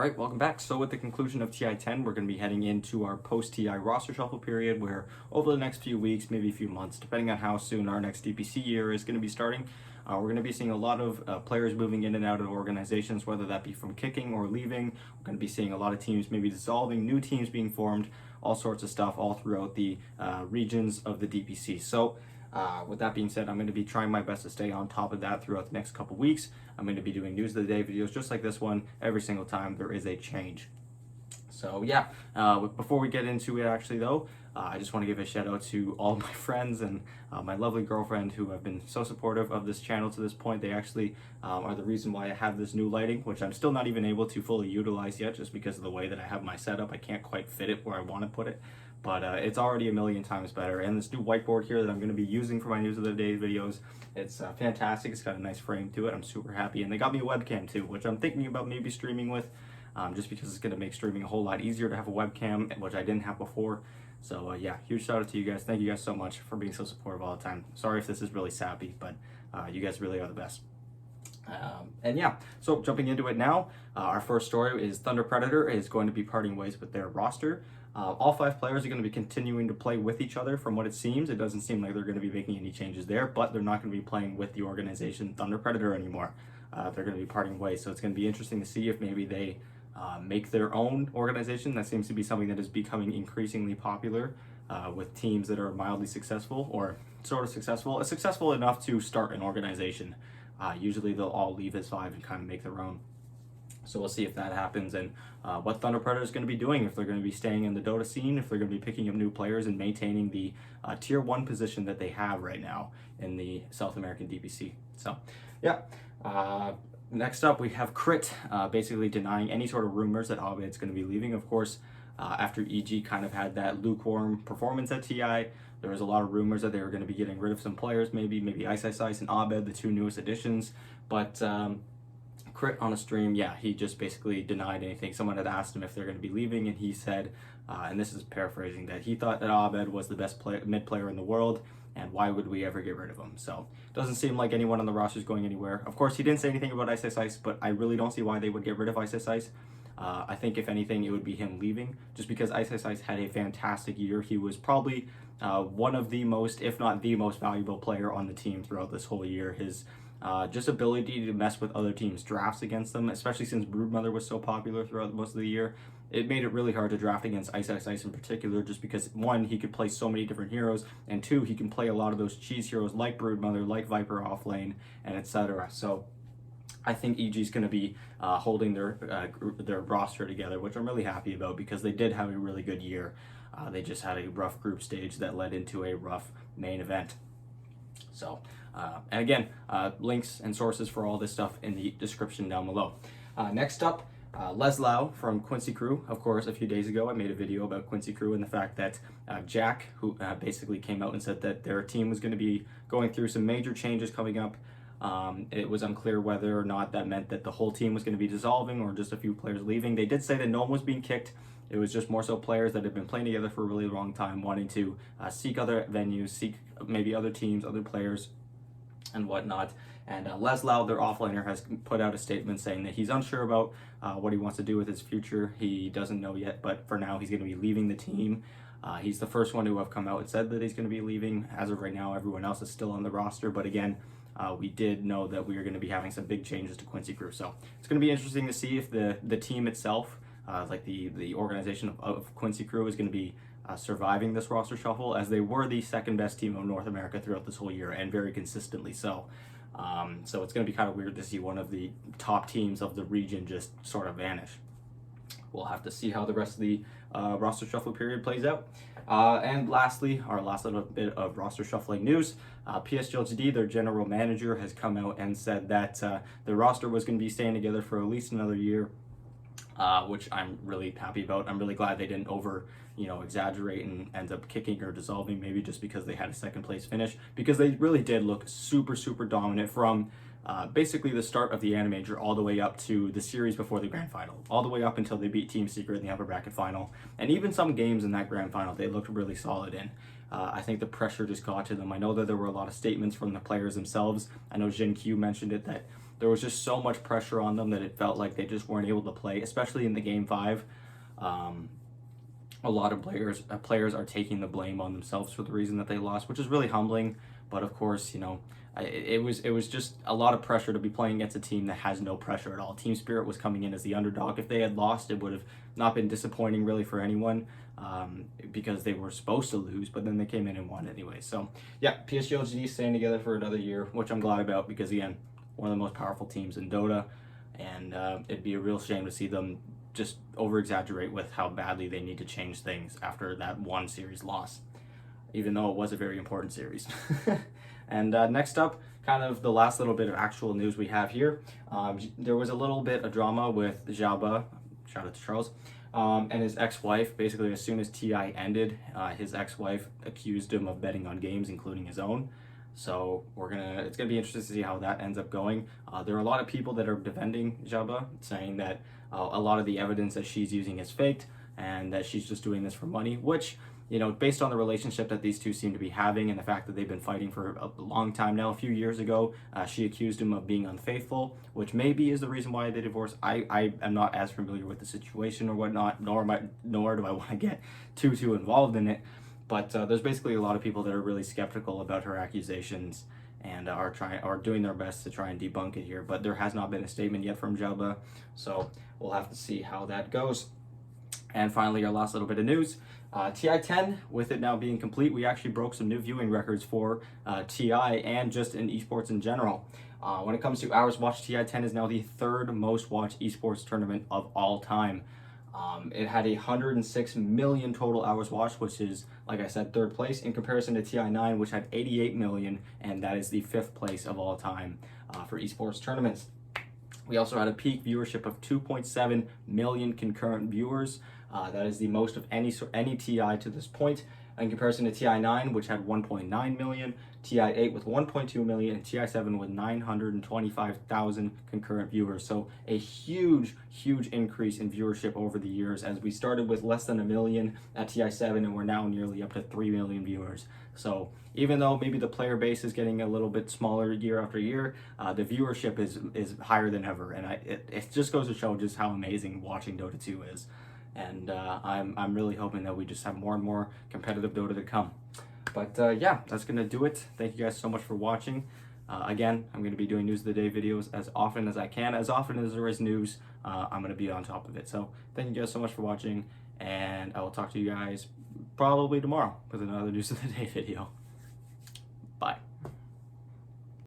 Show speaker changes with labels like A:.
A: All right, welcome back. So with the conclusion of TI10, we're going to be heading into our post-TI roster shuffle period where over the next few weeks, maybe a few months, depending on how soon our next DPC year is going to be starting, we're going to be seeing a lot of players moving in and out of organizations, whether that be from kicking or leaving. We're going to be seeing a lot of teams maybe dissolving, new teams being formed, all sorts of stuff all throughout the regions of the DPC. So with that being said, I'm going to be trying my best to stay on top of that throughout the next couple weeks. I'm going to be doing news of the day videos just like this one every single time there is a change. So yeah, before we get into it actually though, I just want to give a shout out to all my friends and my lovely girlfriend who have been so supportive of this channel to this point. They actually are the reason why I have this new lighting, which I'm still not even able to fully utilize yet just because of the way that I have my setup. I can't quite fit it where I want to put it. But it's already a million times better. And this new whiteboard here that I'm going to be using for my news of the day videos, it's fantastic. It's got a nice frame to it. I'm super happy. And they got me a webcam too, which I'm thinking about maybe streaming with, just because it's going to make streaming a whole lot easier to have a webcam, which I didn't have before. So yeah, huge shout out to you guys. Thank you guys so much for being so supportive all the time. Sorry if this is really sappy, but you guys really are the best. And yeah, so jumping into it now, our first story is Thunder Predator is going to be parting ways with their roster. All 5 players are going to be continuing to play with each other from what it seems. It doesn't seem like they're going to be making any changes there, but they're not going to be playing with the organization Thunder Predator anymore. They're going to be parting ways, so it's going to be interesting to see if maybe they make their own organization. That seems to be something that is becoming increasingly popular with teams that are mildly successful or sort of successful enough to start an organization. Usually they'll all leave as 5 and kind of make their own. So we'll see if that happens and what Thunder Predator is going to be doing, if they're going to be staying in the Dota scene, if they're going to be picking up new players and maintaining the tier 1 position that they have right now in the South American DPC. So yeah, next up we have Cr1t basically denying any sort of rumors that Abed is going to be leaving. Of course, after EG kind of had that lukewarm performance at TI, there was a lot of rumors that they were going to be getting rid of some players, maybe accusations and Abed, the 2 newest additions, but Cr1t on a stream, yeah, he just basically denied anything. Someone had asked him if they're going to be leaving, and he said, and this is paraphrasing, that he thought that Abed was the best mid player in the world, and why would we ever get rid of him? So it doesn't seem like anyone on the roster is going accusations. Of course, he didn't say anything about accusations, but I really don't see why they would get rid of accusations. I think if anything, it would be him leaving, just because accusations had a fantastic year. He was probably one of the most, if not the most valuable player on the team throughout this whole year. His just ability to mess with other teams' drafts against them, especially since Broodmother was so popular throughout most of the year, it made it really hard to draft against accusations in particular, just because 1, he could play so many different heroes, and 2, he can play a lot of those cheese heroes like Broodmother, like Viper off lane, and etc. So I think EG is going to be holding their roster together, which I'm really happy about because they did have a really good year. They just had a rough group stage that led into a rough main event. So, and again, links and sources for all this stuff in the description down below. Next up, Leslao from Quincy Crew. Of course, a few days ago, I made a video about Quincy Crew and the fact that Jack, who basically came out and said that their team was going to be going through some major changes coming up. It was unclear whether or not that meant that the whole team was going to be dissolving or just a few players leaving. They did say that no one was being kicked. It was just more so players that have been playing together for a really long time, wanting to seek other venues, seek maybe other teams, other players, and whatnot. And Leslao, their offlaner, has put out a statement saying that he's unsure about what he wants to do with his future. He doesn't know yet, but for now he's going to be leaving the team. He's the first one to have come out and said that he's going to be leaving. As of right now, everyone else is still on the roster, but again, we did know that we are going to be having some big changes to Quincy Crew. So it's going to be interesting to see if the team itself, like the organization of Quincy Crew, is going to be surviving this roster shuffle, as they were the 2nd best team of North America throughout this whole year, and very consistently so. So it's going to be kind of weird to see one of the top teams of the region just sort of vanish. We'll have to see how the rest of the roster shuffle period plays out. And lastly, our last little bit of roster shuffling news, PSG.LGD, their general manager, has come out and said that the roster was going to be staying together for at least another year, which I'm really happy about. I'm really glad they didn't exaggerate and end up kicking or dissolving, maybe just because they had a 2nd place finish, because they really did look super dominant from basically the start of the Animator all the way up to the series before the grand final, all the way up until they beat Team Secret in the upper bracket final. And even some games in that grand final they looked really solid in. I think the pressure just got to them. I know that there were a lot of statements from the players themselves. I know Jin Q mentioned it, that there was just so much pressure on them that it felt like they just weren't able to play, especially in the game 5. A lot of players are taking the blame on themselves for the reason that they lost, which is really humbling. But of course, you know, it was just a lot of pressure to be playing against a team that has no pressure at all. Team Spirit was coming in as the underdog. If they had lost, it would have not been disappointing really for anyone, because they were supposed to lose, but then they came in and won anyway. So yeah, PSG.LGD staying together for another year, which I'm glad about, because again, one of the most powerful teams in Dota, and it'd be a real shame to see them just over-exaggerate with how badly they need to change things after that one series loss, even though it was a very important series. And next up, kind of the last little bit of actual news we have here. There was a little bit of drama with Xiao8, shout out to Charles, and his ex-wife. Basically, as soon as TI ended, his ex-wife accused him of betting on games, including his own. So it's gonna be interesting to see how that ends up going. There are a lot of people that are defending Xiao8, saying that a lot of the evidence that she's using is faked and that she's just doing this for money, which, you know, based on the relationship that these two seem to be having and the fact that they've been fighting for a long time now. A few years ago, she accused him of being unfaithful, which maybe is the reason why they divorced. I am not as familiar with the situation or whatnot, nor do I want to get too involved in it. But there's basically a lot of people that are really skeptical about her accusations and are doing their best to try and debunk it here. But there has not been a statement yet from Xiao8, so we'll have to see how that goes. And finally, our last little bit of news. TI10, with it now being complete, we actually broke some new viewing records for TI and just in esports in general. When it comes to hours watched, TI10 is now the 3rd most watched esports tournament of all time. It had 106 million total hours watched, which is, like I said, 3rd place in comparison to TI9, which had 88 million, and that is the 5th place of all time for esports tournaments. We also had a peak viewership of 2.7 million concurrent viewers. That is the most of any TI to this point, in comparison to TI9, which had 1.9 million, TI8 with 1.2 million, and TI7 with 925,000 concurrent viewers. So a huge increase in viewership over the years, as we started with less than 1 million at TI7 and we're now nearly up to 3 million viewers. So even though maybe the player base is getting a little bit smaller year after year, the viewership is higher than ever, and it just goes to show just how amazing watching Dota 2 is. And I'm really hoping that we just have more and more competitive Dota to come. But yeah, that's gonna do it. Thank you guys so much for watching. Again, I'm gonna be doing news of the day videos as often as I can. As often as there is news, I'm gonna be on top of it. So thank you guys so much for watching, and I will talk to you guys probably tomorrow with another news of the day video.